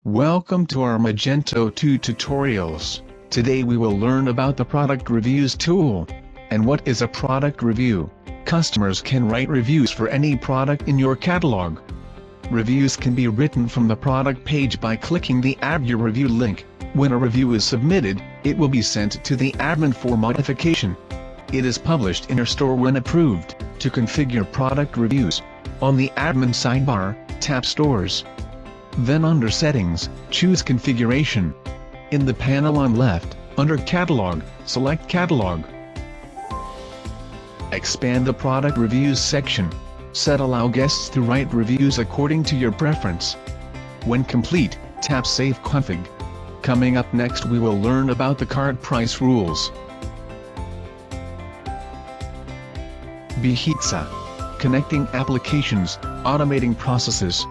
Welcome to our Magento 2 tutorials. Today we will learn about the product reviews tool. And what is a product review? Customers can write reviews for any product in your catalog. Reviews can be written from the product page by clicking the Add Your Review link. When a review is submitted, it will be sent to the admin for modification. It is published in your store when approved. To configure product reviews, on the admin sidebar, tap Stores. Then under Settings, choose Configuration. In the panel on left, under Catalog, select Catalog. Expand the Product Reviews section. Set Allow guests to write reviews according to your preference. When complete, tap Save Config. Coming up next, we will learn about the cart price rules. HexaSync. Connecting applications, automating processes.